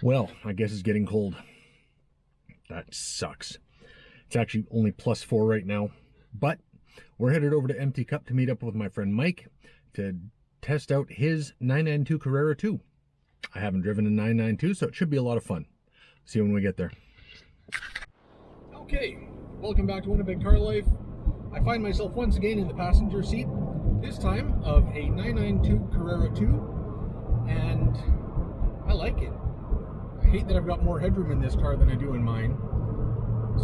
Well, I guess it's getting cold. That sucks. It's actually only +4 right now, but we're headed over to Empty Cup to meet up with my friend Mike to test out his 992 Carrera 2. I haven't driven a 992, so it should be a lot of fun. See you when we get there. Okay, welcome back to Winnipeg Car Life. I find myself once again in the passenger seat, this time of a 992 Carrera 2, and I like it. I hate that I've got more headroom in this car than I do in mine,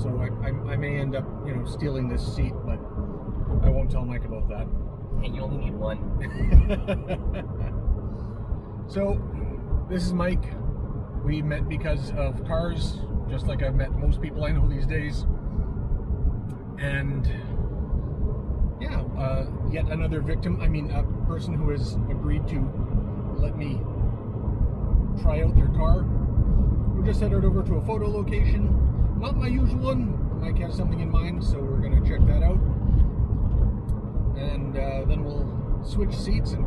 so I may end up, stealing this seat, but I won't tell Mike about that. And you only need one. So, this is Mike. We met because of cars, just like I've met most people I know these days. And yeah, yet another victim. A person who has agreed to let me try out their car. We just headed over to a photo location. Not my usual one. Mike has something in mind, so we're going to check that out. And then we'll switch seats and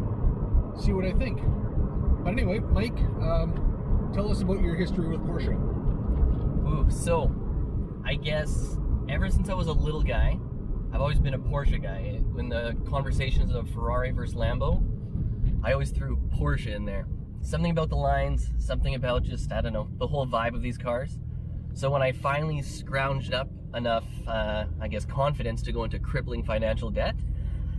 see what I think. But anyway, Mike, tell us about your history with Porsche. Ooh, so I guess ever since I was a little guy, I've always been a Porsche guy. When the conversations of Ferrari versus Lambo, I always threw Porsche in there. Something about the lines, something about just, I don't know, the whole vibe of these cars. So when I finally scrounged up enough, confidence to go into crippling financial debt,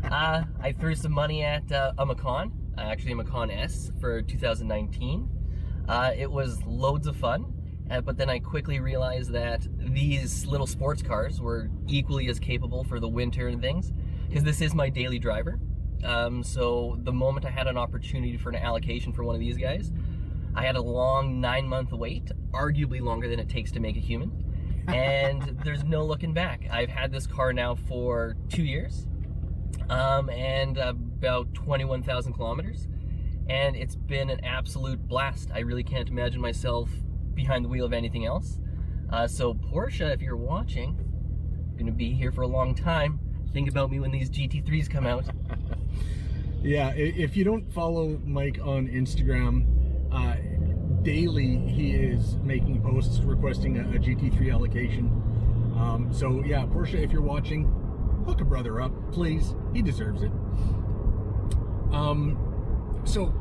I threw some money at a Macan, actually a Macan S for 2019. It was loads of fun, but then I quickly realized that these little sports cars were equally as capable for the winter and things, because this is my daily driver. So the moment I had an opportunity for an allocation for one of these guys, I had a long 9-month wait, arguably longer than it takes to make a human, and there's no looking back. I've had this car now for 2 years, and about 21,000 kilometers, and it's been an absolute blast. I really can't imagine myself behind the wheel of anything else. So Porsche, if you're watching, I'm gonna be here for a long time. Think about me when these GT3s come out. Yeah, if you don't follow Mike on Instagram, daily he is making posts requesting a GT3 allocation. So yeah, Porsche, if you're watching, hook a brother up, please. He deserves it. So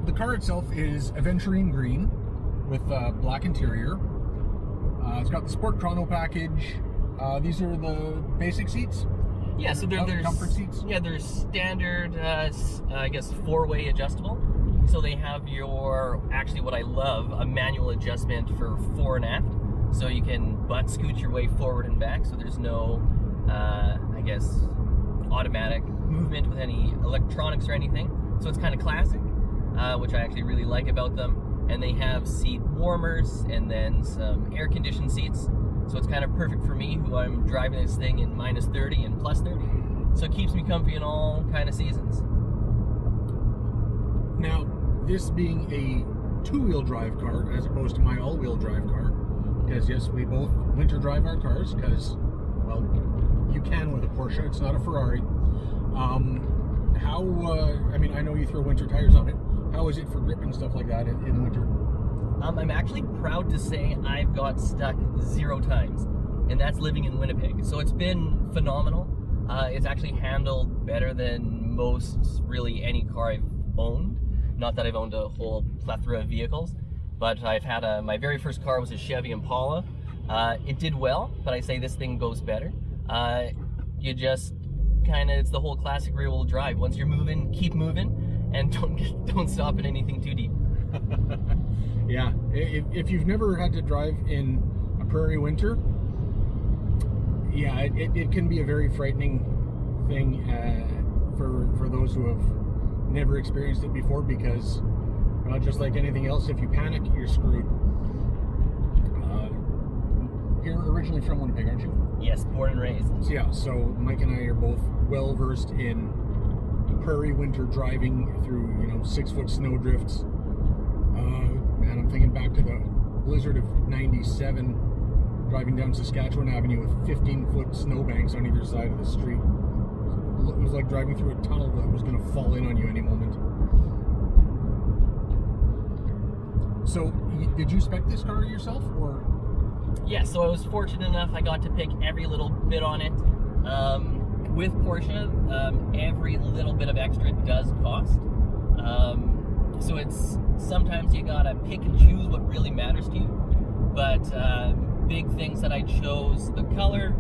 the car itself is aventurine green with black interior. It's got the Sport Chrono package. These are the basic seats. Yeah, so there's comfort seats. Yeah, there's standard, I guess, 4-way adjustable. So they have your, actually what I love, a manual adjustment for fore and aft. So you can butt scoot your way forward and back. So there's no, automatic movement with any electronics or anything. So it's kind of classic, which I actually really like about them. And they have seat warmers and then some air-conditioned seats. So it's kind of perfect for me, who I'm driving this thing in -30 and +30. So it keeps me comfy in all kind of seasons. Now, this being a 2-wheel drive car as opposed to my all-wheel drive car, because yes, we both winter drive our cars, because, well, you can with a Porsche, it's not a Ferrari. I know you throw winter tires on it. How is it for grip and stuff like that in the winter? I'm actually proud to say I've got stuck 0 times, and that's living in Winnipeg. So it's been phenomenal. It's actually handled better than most, really, any car I've owned. Not that I've owned a whole plethora of vehicles, but I've had my very first car was a Chevy Impala. It did well, but I say this thing goes better. You just it's the whole classic rear-wheel drive. Once you're moving, keep moving, and don't stop at anything too deep. Yeah, if you've never had to drive in a prairie winter, yeah, it can be a very frightening thing for those who have never experienced it before, because just like anything else, if you panic, you're screwed. You're originally from Winnipeg, aren't you? Yes, born and raised. So yeah, so Mike and I are both well versed in prairie winter driving through 6-foot snow drifts. Man, I'm thinking back to the blizzard of '97, driving down Saskatchewan Avenue with 15-foot snowbanks on either side of the street. It was like driving through a tunnel that was going to fall in on you any moment. So, did you spec this car yourself, or? Yeah, so I was fortunate enough I got to pick every little bit on it. With Porsche, every little bit of extra does cost. So it's sometimes you gotta pick and choose what really matters to you. But big things that I chose: the color,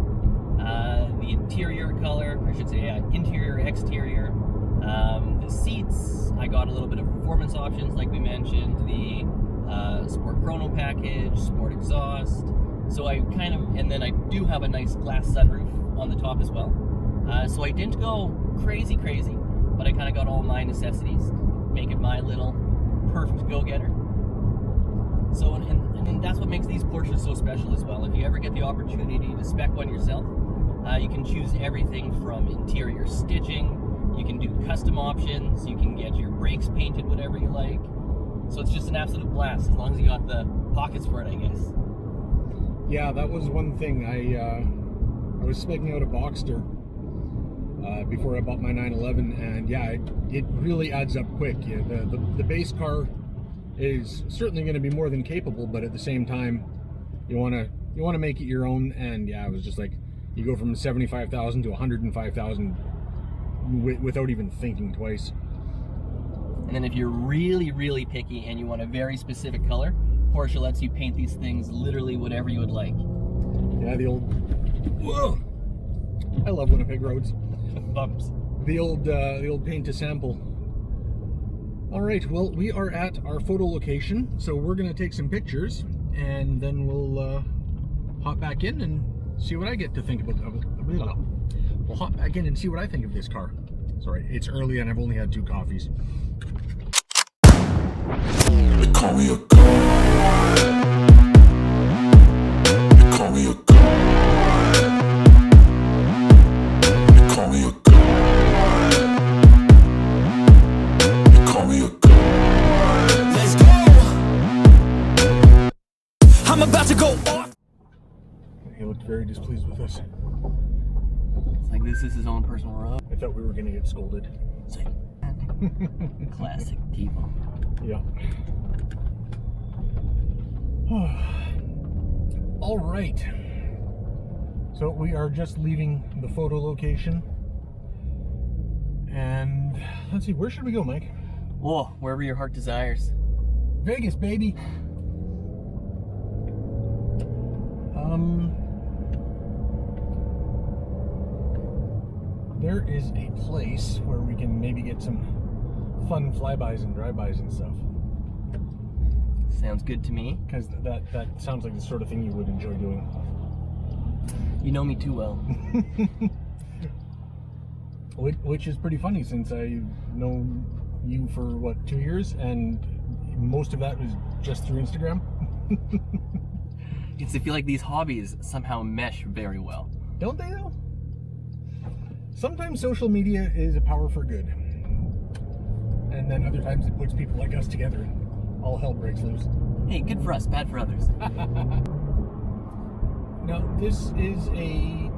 the interior color, I should say, interior, exterior, the seats. I got a little bit of performance options, like we mentioned, the sport chrono package, sport exhaust. So I kind of, and then I do have a nice glass sunroof on the top as well. So I didn't go crazy, but I kind of got all my necessities, make it my little perfect go-getter. So, and that's what makes these Porsches so special as well. If you ever get the opportunity to spec one yourself, you can choose everything from interior stitching, you can do custom options, you can get your brakes painted whatever you like. So it's just an absolute blast, as long as you got the pockets for it, I guess. Yeah, that was one thing. I was speccing out a Boxster before I bought my 911, and yeah, it really adds up quick. Yeah, the base car is certainly going to be more than capable, but at the same time, you want to make it your own. And yeah, it was just like you go from 75,000 to 105,000 without even thinking twice. And then if you're really picky and you want a very specific color, Porsche lets you paint these things literally whatever you would like. Yeah, the old. Whoa! I love Winnipeg roads. Bumps. The old paint to sample. All right, well, we are at our photo location, so we're gonna take some pictures, and then we'll hop back in and see what I get to think about. We'll hop back in and see what I think of this car. Sorry, it's early and I've only had 2 coffees. They call me a god. They call me a god. They call me a god. They call me a god. Let's go. I'm about to go off. He looked very displeased with us. It's like this is his own personal road. I thought we were gonna get scolded. It's like, classic people. Yeah. All right. So we are just leaving the photo location. And let's see, where should we go, Mike? Oh, wherever your heart desires. Vegas, baby. There is a place where we can maybe get some fun flybys and drive-bys and stuff. Sounds good to me. Because that sounds like the sort of thing you would enjoy doing. You know me too well. Which is pretty funny, since I know you for, what, 2 years? And most of that was just through Instagram. I feel like these hobbies somehow mesh very well. Don't they, though? Sometimes social media is a power for good. And then other times it puts people like us together and all hell breaks loose. Hey, good for us, bad for others. Now, this is a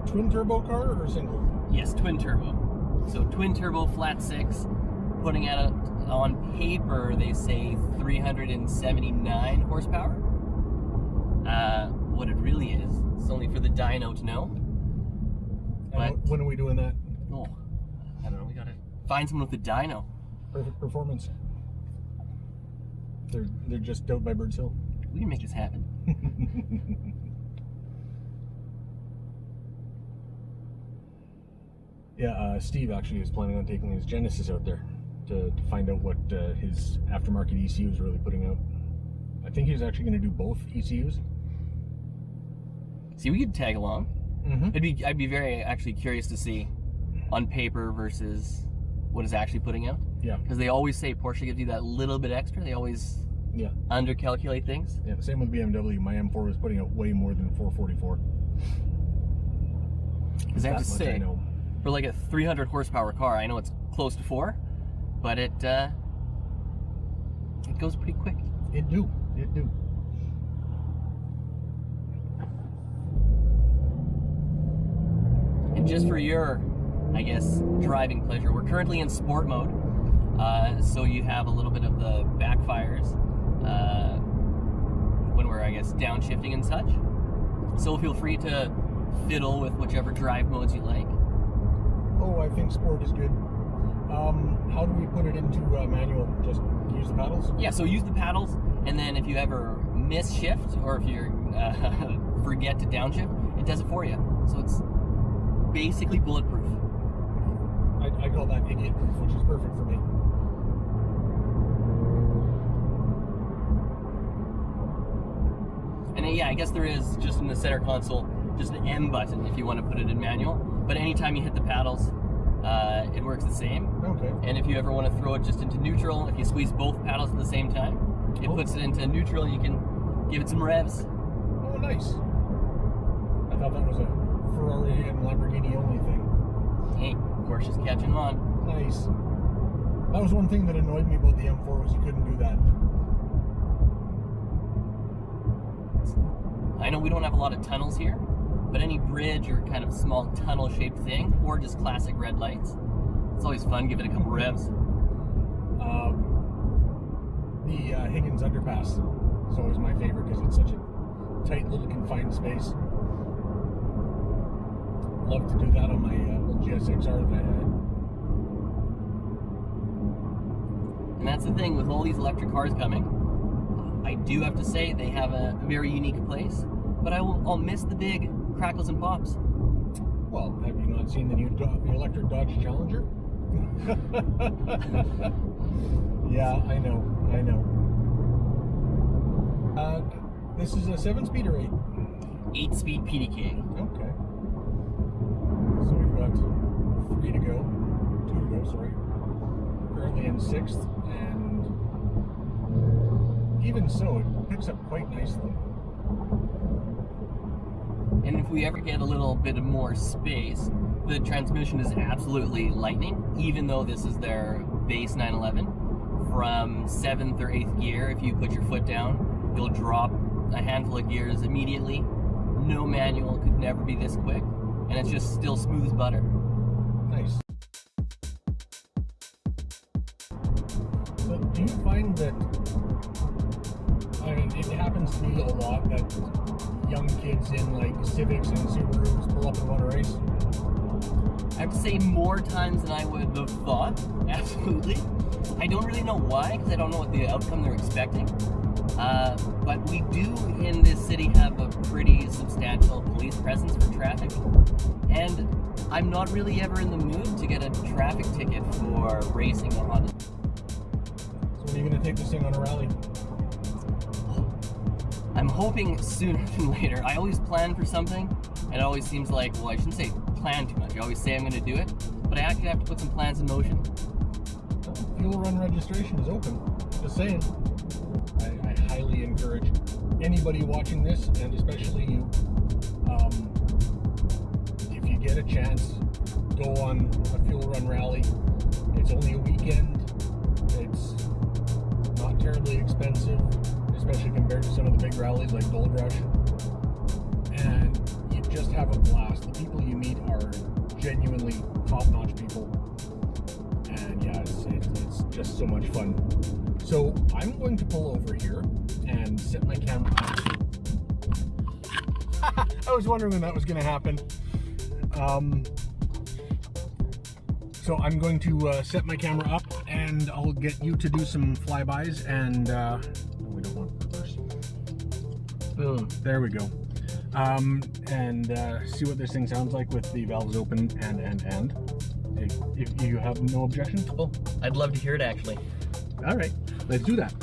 twin turbo car or single? Yes, twin turbo. So twin turbo, flat 6, putting out on paper, they say 379 horsepower. What it really is, it's only for the dyno to know. But when are we doing that? Oh, I don't know, we gotta find someone with a dyno. Perfect performance. They're just out by Birds Hill. We can make this happen. Yeah, Steve actually is planning on taking his Genesis out there to find out what his aftermarket ECU is really putting out. I think he's actually going to do both ECUs. See, we could tag along. Mm-hmm. I'd be very actually curious to see on paper versus what it's actually putting out. Yeah. Because they always say Porsche gives you that little bit extra. They always undercalculate things. Yeah, same with BMW. My M4 was putting out way more than 444. Because I have to say, for like a 300 horsepower car, I know it's close to 4, but it goes pretty quick. It do. And just for your, I guess, driving pleasure, we're currently in sport mode, so you have a little bit of the backfires. when we're, I guess, downshifting and such. So feel free to fiddle with whichever drive modes you like. Oh, I think sport is good. How do we put it into manual? Just use the paddles? Yeah, so use the paddles, and then if you ever miss shift or if you forget to downshift, it does it for you. So it's basically bulletproof. I call that idiot proof, which is perfect for me. And yeah, I guess there is just in the center console just an M button if you want to put it in manual. But anytime you hit the paddles, it works the same. Okay. And if you ever want to throw it just into neutral, if you squeeze both paddles at the same time, it puts it into neutral and you can give it some revs. Oh, nice. I thought that was a Ferrari and Lamborghini only thing. Hey, Porsche's catching on. Nice. That was one thing that annoyed me about the M4 was you couldn't do that. I know we don't have a lot of tunnels here, but any bridge or kind of small tunnel-shaped thing, or just classic red lights, it's always fun. Give it a couple revs. The Higgins Underpass is always my favorite because it's such a tight little confined space. Love to do that on my old GSXR that I had. And that's the thing with all these electric cars coming. I do have to say they have a very unique place, but I'll miss the big crackles and pops. Well, have you not seen the new electric Dodge Challenger? Yeah, I know. This is a 7-speed or 8? 8-speed PDK. Okay. So we've got 2 to go, sorry. Currently in 6th, and even so, it picks up quite nicely. And if we ever get a little bit of more space, the transmission is absolutely lightning, even though this is their base 911. From 7th or 8th gear, if you put your foot down, you'll drop a handful of gears immediately. No manual could never be this quick, and it's just still smooth as butter. Nice. But do you find that, I mean, it happens to me a lot that young kids in like Civics and Subarus pull up and want to race? I have to say more times than I would have thought, absolutely. I don't really know why, because I don't know what the outcome they're expecting. But we do in this city have a pretty substantial police presence for traffic. And I'm not really ever in the mood to get a traffic ticket for racing a Honda. So when are you going to take this thing on a rally? I'm hoping sooner than later. I always plan for something, and it always seems like, well, I shouldn't say plan too much. I always say I'm going to do it, but I actually have to put some plans in motion. Fuel run registration is open. Just saying. I highly encourage anybody watching this, and especially you, if you get a chance, go on a fuel run rally. It's only a weekend. It's not terribly expensive, especially compared to some of the big rallies like Gold Rush. And you just have a blast. The people you meet are genuinely top-notch people. And yeah, it's just so much fun. So I'm going to pull over here and set my camera up. I was wondering when that was going to happen. So I'm going to set my camera up, and I'll get you to do some flybys, and we don't want reverse. Boom, there we go. And see what this thing sounds like with the valves open and. If you have no objection? Oh, I'd love to hear it actually. All right, let's do that.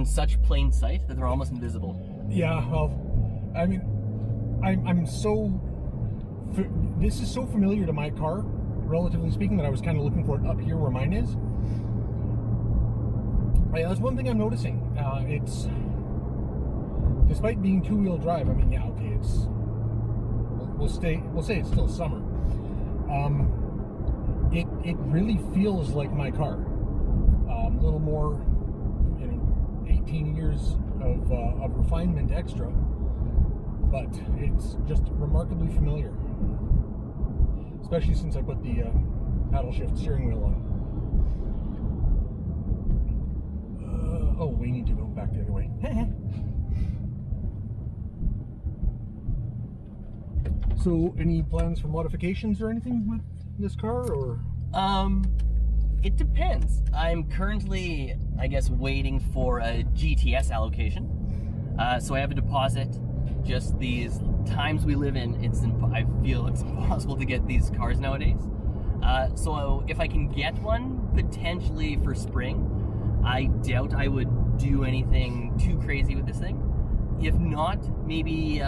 Such plain sight that they're almost invisible. Yeah, well, I mean, I'm so. This is so familiar to my car relatively speaking, that I was kind of looking for it up here where mine is. Yeah, that's one thing I'm noticing. It's, despite being two-wheel drive, I mean, yeah, okay, it's, we'll say it's still summer. It really feels like my car. A little more, 18 years of refinement extra, but it's just remarkably familiar. Especially since I put the paddle shift steering wheel on. Oh, we need to go back the other way. So, any plans for modifications or anything with this car, or? It depends. I'm currently, I guess, waiting for a GTS allocation. So I have a deposit. Just these times we live in, I feel it's impossible to get these cars nowadays. So if I can get one, potentially for spring, I doubt I would do anything too crazy with this thing. If not, maybe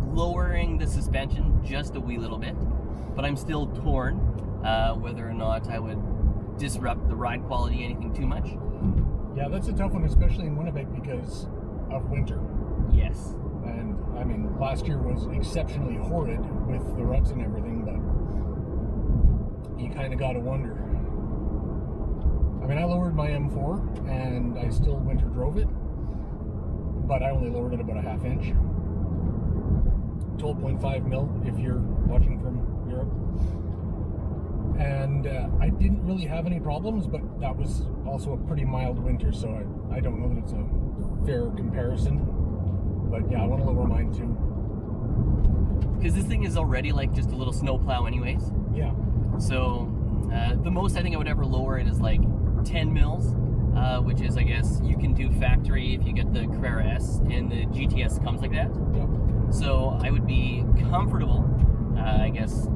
lowering the suspension just a wee little bit. But I'm still torn whether or not I would disrupt the ride quality anything too much. Yeah, that's a tough one, especially in Winnipeg because of winter. Yes. And I mean, last year was exceptionally horrid with the ruts and everything, but you kind of got to wonder. I mean, I lowered my M4 and I still winter drove it, but I only lowered it about a half inch. 12.5 mil if you're watching from Europe. And I didn't really have any problems, but that was also a pretty mild winter, so I don't know that it's a fair comparison. But yeah, I want to lower mine too. Because this thing is already like just a little snowplow anyways. Yeah. So the most I think I would ever lower it is like 10 mils, which is, I guess, you can do factory if you get the Carrera S, and the GTS comes like that. Yep. So I would be comfortable, I guess,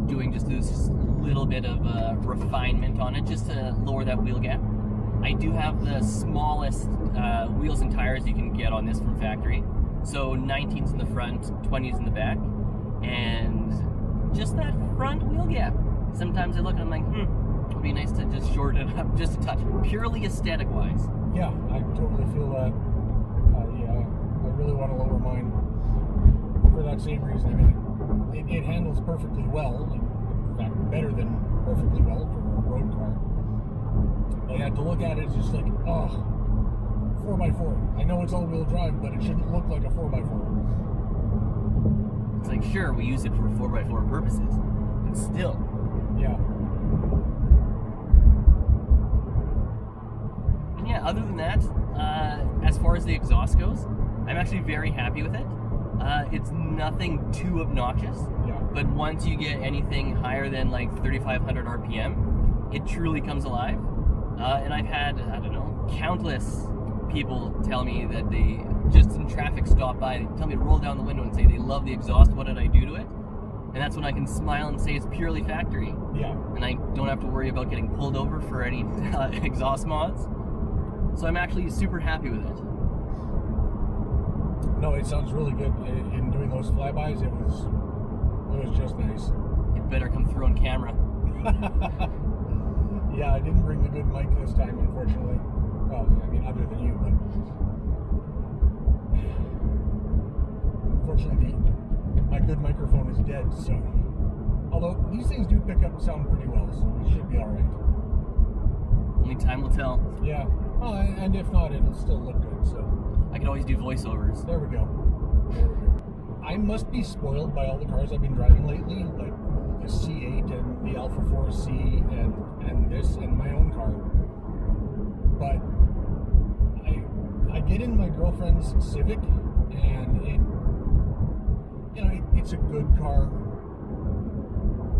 doing just this little bit of refinement on it just to lower that wheel gap. I do have the smallest wheels and tires you can get on this from factory. So 19s in the front, 20s in the back, and just that front wheel gap. Sometimes I look and I'm like, it'd be nice to just shorten it up just a touch, purely aesthetic wise. Yeah, I totally feel that. I really want to lower mine for that same reason. I mean, it handles perfectly well, in fact, better than perfectly well for a road car. But yeah, to look at it, it's just like, 4x4. I know it's all-wheel drive, but it shouldn't look like a 4x4. It's like, sure, we use it for 4x4 purposes, but still. Yeah. And yeah, other than that, as far as the exhaust goes, I'm actually very happy with it. It's nothing too obnoxious, Yeah. but once you get anything higher than like 3,500 RPM, it truly comes alive. And I've had, I don't know, countless people tell me that they just in traffic stop by, they tell me to roll down the window and say they love the exhaust, what did I do to it? And that's when I can smile and say it's purely factory. Yeah. And I don't have to worry about getting pulled over for any exhaust mods. So I'm actually super happy with it. No, it sounds really good. In doing those flybys, it was just nice. It better come through on camera. Yeah, I didn't bring the good mic this time, unfortunately. Well, I mean, other than you, but unfortunately, my good microphone is dead. So, although these things do pick up sound pretty well, so it should be all right. Only time will tell. Yeah. Well, and if not, it'll still look good. So. I could always do voiceovers. There we go. I must be spoiled by all the cars I've been driving lately, like the C8 and the Alpha 4C and this and my own car. But I get in my girlfriend's Civic, and it's a good car.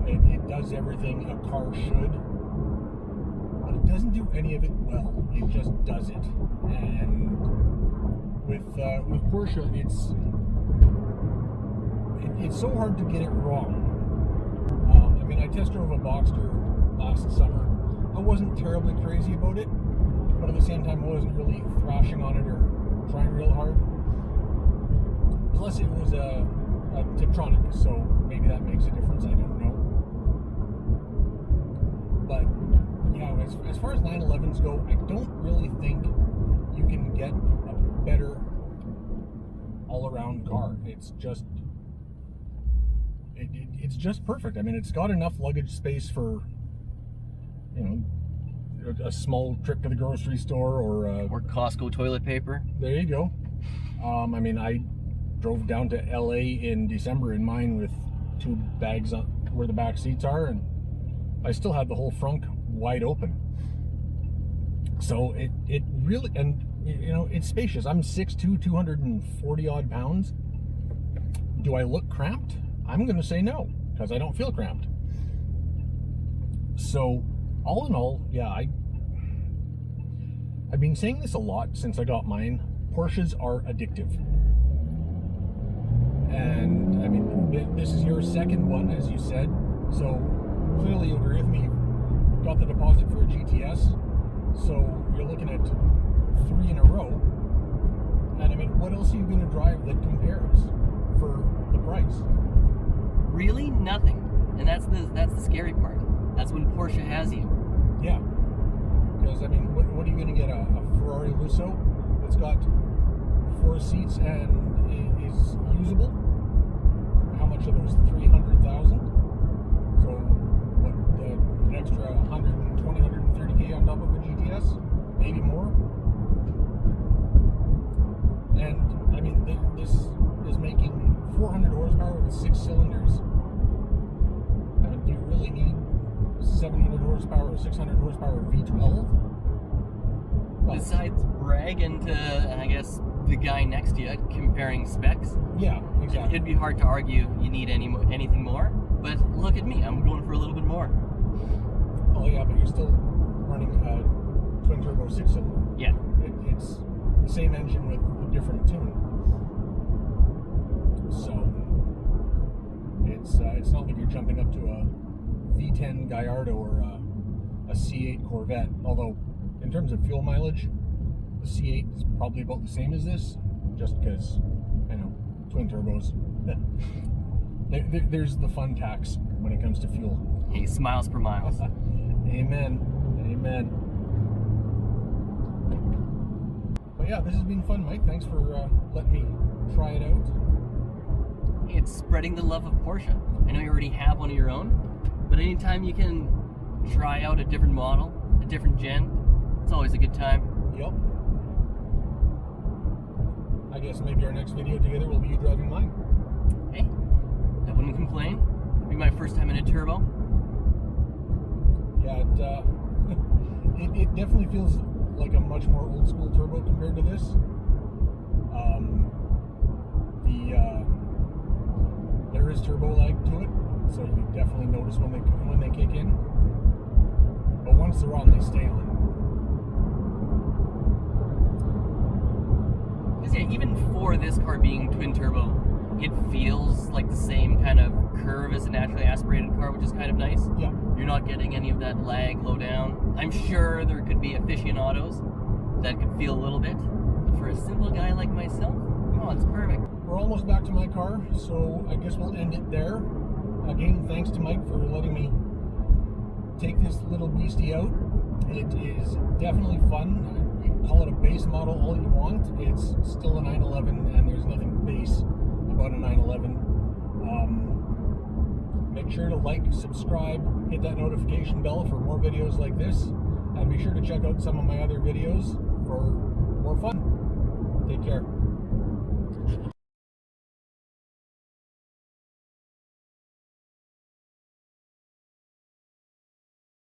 It does everything a car should, but it doesn't do any of it well. It just does it. And with Porsche, it's so hard to get it wrong. I mean, I test drove a Boxster last summer. I wasn't terribly crazy about it, but at the same time, I wasn't really thrashing on it or trying real hard. Plus, it was a Tiptronic, so maybe that makes a difference. I don't know. But yeah, as far as 911s go, I don't really think you can get a better all-around car. It's just it's just perfect. I mean, it's got enough luggage space for, you know, a small trip to the grocery store or Costco toilet paper. There you go. I mean, I drove down to LA in December in mine with 2 bags on where the back seats are, and I still had the whole front wide open. So it really, and you know, it's spacious. I'm 6'2", 240 odd pounds. Do I look cramped? I'm going to say no, because I don't feel cramped. So, all in all, yeah, I've been saying this a lot since I got mine. Porsches are addictive. And, I mean, this is your second one, as you said. So, clearly you agree with me. You've got the deposit for a GTS. So, you're looking at 3 in a row. And, I mean, what else are you going to drive that compares for the price? Really, nothing. And that's the scary part. That's when Porsche has you. Yeah. Because, I mean, what are you going to get? A Ferrari Lusso that's got 4 seats and is usable? How much of those? 300,000? So, what, an extra 120, 130K on top of a GTS? Maybe more? And, I mean, this is making 400 horsepower with 6 cylinders. I mean, do you really need 700 horsepower or 600 horsepower V12? Well, besides bragging to, I guess, the guy next to you, comparing specs. Yeah, exactly. It'd be hard to argue you need anything more. But look at me, I'm going for a little bit more. Oh yeah, but you're still running a twin turbo 6-cylinder. Yeah. It's the same engine with a different tune. So it's not like you're jumping up to a V10 Gallardo or a C8 Corvette. Although, in terms of fuel mileage, the C8 is probably about the same as this, just because, you know, twin turbos. There's the fun tax when it comes to fuel. Hey, smiles per miles. Amen. Amen. But yeah, this has been fun, Mike. Thanks for letting me try it out. It's spreading the love of Porsche. I know you already have one of your own, but anytime you can try out a different model, a different gen, it's always a good time. Yep. I guess maybe our next video together will be you driving mine. Hey, I wouldn't complain. It'd be my first time in a turbo. Yeah, it definitely feels like a much more old school turbo compared to this. There is turbo lag to it, so you definitely notice when they kick in. But once they're on, they stay on. Because yeah, even for this car being twin turbo, it feels like the same kind of curve as a naturally aspirated car, which is kind of nice. Yeah. You're not getting any of that lag low down. I'm sure there could be aficionados that could feel a little bit, but for a simple guy like myself, oh, it's perfect. We're almost back to my car, so I guess we'll end it there. Again, thanks to Mike for letting me take this little beastie out. It is definitely fun. You can call it a base model all you want. It's still a 911, and there's nothing base about a 911. Make sure to like, subscribe, hit that notification bell for more videos like this, and be sure to check out some of my other videos for more fun. Take care.